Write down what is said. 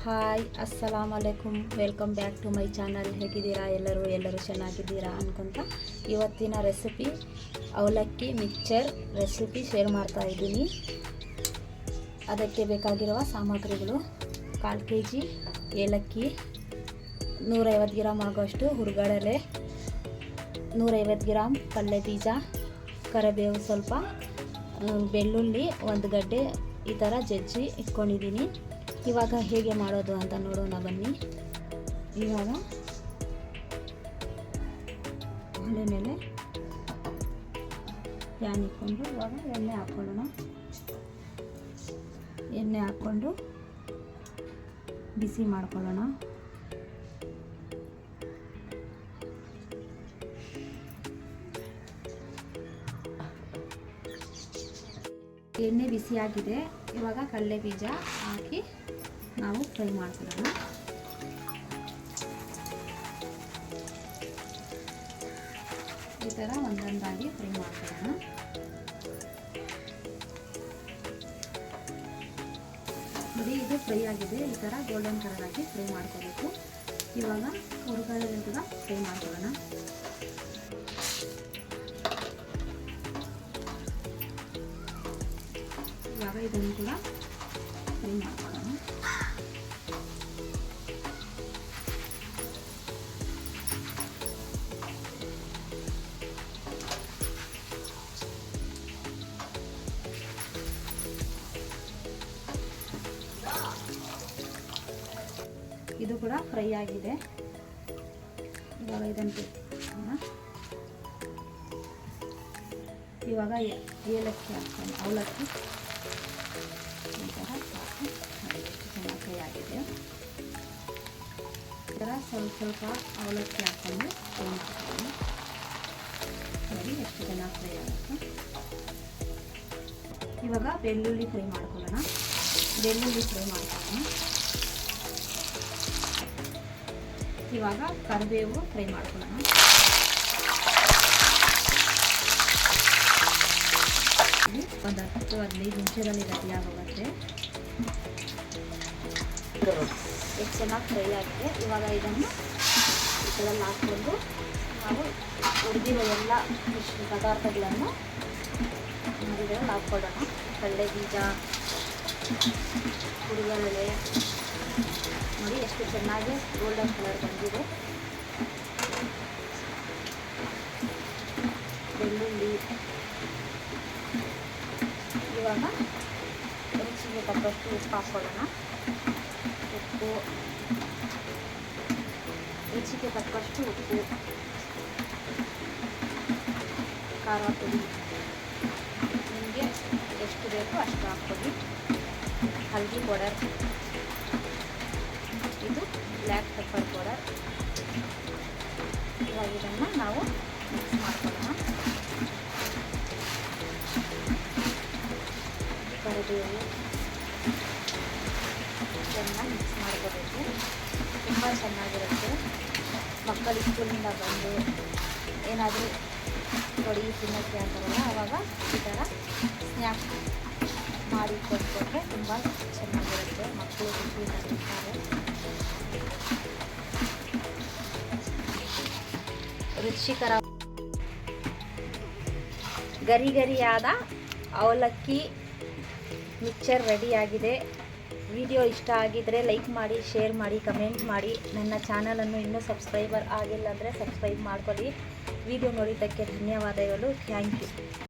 Hi ಅಸ್ಸಲಾಮ್ ಅಲೈಕುಮ್, welcome back to my channel. ಹೇಗಿದ್ದೀರಾ ಎಲ್ಲರೂ ಚೆನ್ನಾಗಿದ್ದೀರಾ ಅನ್ಕೊಂತ ಇವತ್ತಿನ ರೆಸಿಪಿ ಅವಲಕ್ಕಿ ಮಿಕ್ಚರ್ ರೆಸಿಪಿ ಶೇರ್ ಮಾಡ್ತಾ ಇದ್ದೀನಿ. ಅದಕ್ಕೆ ಬೇಕಾಗಿರುವ ಸಾಮಗ್ರಿಗಳು: 1/4 kg ಏಲಕ್ಕಿ, 150 ಗ್ರಾಮ್ ಆಗೋಷ್ಟು ಹುರ್ಗಡಲೆ, 150 ಗ್ರಾಮ್ ಕಡಲೆ ಬೀಜ, ಕರಿಬೇವು ಸ್ವಲ್ಪ, ಬೆಳ್ಳುಳ್ಳಿ 1 ಗಡ್ಡೆ ಈ ಥರ ಜಜ್ಜಿ ಇಟ್ಕೊಂಡಿದ್ದೀನಿ. ಇವಾಗ ಹೇಗೆ ಮಾಡೋದು ಅಂತ ನೋಡೋಣ ಬನ್ನಿ. ಇವಾಗ ಒಲೆ ಮೇಲೆ ಪ್ಯಾನ್ ಇಟ್ಕೊಂಡು ಇವಾಗ ಎಣ್ಣೆ ಹಾಕ್ಕೊಳ್ಳೋಣ. ಎಣ್ಣೆ ಹಾಕ್ಕೊಂಡು ಬಿಸಿ ಮಾಡ್ಕೊಳ್ಳೋಣ. ಎಣ್ಣೆ ಬಿಸಿಯಾಗಿದೆ. ಇವಾಗ ಕಡಲೆ ಬೀಜ ಹಾಕಿ ನಾವು ಫ್ರೈ ಮಾಡ್ಕೊಳ್ಳೋಣ. ಈ ಥರ ಒಂದೊಂದಾಗಿ ಫ್ರೈ ಮಾಡ್ಕೊಳ್ಳೋಣ. ನೋಡಿ, ಇದು ಫ್ರೈ ಆಗಿದೆ. ಈ ಥರ ಗೋಲ್ಡನ್ ಕಲರ್ ಆಗಿ ಫ್ರೈ ಮಾಡ್ಕೋಬೇಕು. ಇವಾಗ ಹುರ್ಗಡಲೆ ಕೂಡ ಫ್ರೈ ಮಾಡ್ಕೊಳ್ಳೋಣ. ಇವಾಗ ಇದನ್ನು ಕೂಡ ಫ್ರೈ ಮಾಡ್ಕೊಳ್ಳೋಣ. ಇದು ಕೂಡ ಫ್ರೈ ಆಗಿದೆ. ಇವಾಗ ಇದನ್ನು ಇವಾಗ ಏಲಕ್ಕಿ ಹಾಕ್ಕೊಂಡು ಅವಲಕ್ಕಿ ಈ ಥರ ಹಾಕಿ ಚೆನ್ನಾಗಿ ಫ್ರೈ ಆಗಿದೆ. ಈ ಥರ ಸ್ವಲ್ಪ ಅವಲಕ್ಕಿ ಹಾಕ್ಕೊಂಡು ಫ್ರೈ ಮಾಡ್ಕೊಂಡು ನೋಡಿ ಎಷ್ಟು ಚೆನ್ನಾಗಿ ಫ್ರೈ ಆಗುತ್ತೆ. ಇವಾಗ ಬೆಳ್ಳುಳ್ಳಿ ಫ್ರೈ ಮಾಡ್ಕೊಳ್ಳೋಣ. ಇವಾಗ ಕರಿಬೇವು ಫ್ರೈ ಮಾಡ್ಕೊಳ್ಳೋಣ. ಒಂದು 10-15 ನಿಮಿಷದಲ್ಲಿ ರೆಡಿ ಆಗೋಗುತ್ತೆ. ಎಷ್ಟು ಚೆನ್ನಾಗಿ ಫ್ರೈ ಆಗಿದೆ. ಇವಾಗ ಇದನ್ನು ಇದರಲ್ಲಿ ಹಾಕ್ಕೊಂಡು ನಾವು ಹುರಿದಿರೋ ಎಲ್ಲ ಪದಾರ್ಥಗಳನ್ನು ಇದರಲ್ಲಿ ಹಾಕ್ಕೊಳ್ಳೋಣ. ಕಡಲೆ ಬೀಜ, ಹುರ್ಗಡಲೆ ನೋಡಿ ಎಷ್ಟು ಚೆನ್ನಾಗಿ ಗೋಲ್ಡನ್ ಕಲರ್ ಬಂದಿದೆ. ಬೆಳ್ಳುಳ್ಳಿ, ಇವಾಗ ರುಚಿಗೆ ತಕ್ಕಷ್ಟು ಉಪ್ಪು ಹಾಕ್ಕೊಳ್ಳೋಣ. ರುಚಿಗೆ ತಕ್ಕಷ್ಟು ಉಪ್ಪು, ಖಾರ ಪುಡಿ ನಿಮಗೆ ಎಷ್ಟು ಬೇಕು ಅಷ್ಟು ಹಾಕ್ಕೊಳ್ಳಿ. ಹಲ್ದಿ ಪೌಡರ್, ಇದು ಬ್ಲ್ಯಾಕ್ ಪೆಪ್ಪರ್ ಪೌಡರ್. ಇವಾಗ ಇದನ್ನು ನಾವು ಮಿಕ್ಸ್ ಮಾಡ್ಕೊಳ್ಳೋಣ. ಕರಿಬೇವು ಚೆನ್ನಾಗಿ ಮಿಕ್ಸ್ ಮಾಡ್ಕೋಬೇಕು. ತುಂಬ ಚೆನ್ನಾಗಿರುತ್ತೆ. ಮಕ್ಕಳು ಸ್ಕೂಲಿಂದ ಬಂದು ಏನಾದರೂ ತೊಡಿ ತಿನ್ನೋಕ್ಕೆ ಅಂತಾರಲ್ಲ, ಆವಾಗ ಈ ಥರ ಸ್ನ್ಯಾಕ್ ಮಾಡಿ ಕೊಟ್ಕೊಂಡ್ರೆ ತುಂಬ ಚೆನ್ನಾಗಿರುತ್ತೆ. ಮಕ್ಕಳು ಖುಷಿಯಿಂದ ತಿಂತಾರೆ. ರುಚಿಕರ ಗರಿಯಾದ ಅವಲಕ್ಕಿ ಮಿಕ್ಚರ್ ರೆಡಿಯಾಗಿದೆ. ವಿಡಿಯೋ ಇಷ್ಟ ಆಗಿದ್ದರೆ ಲೈಕ್ ಮಾಡಿ, ಶೇರ್ ಮಾಡಿ, ಕಮೆಂಟ್ ಮಾಡಿ. ನನ್ನ ಚಾನಲನ್ನು ಇನ್ನೂ ಸಬ್ಸ್ಕ್ರೈಬರ್ ಆಗಿಲ್ಲ ಅಂದರೆ ಸಬ್ಸ್ಕ್ರೈಬ್ ಮಾಡ್ಕೊಳ್ಳಿ. ವಿಡಿಯೋ ನೋಡಿದ್ದಕ್ಕೆ ಧನ್ಯವಾದಗಳು. Thank you.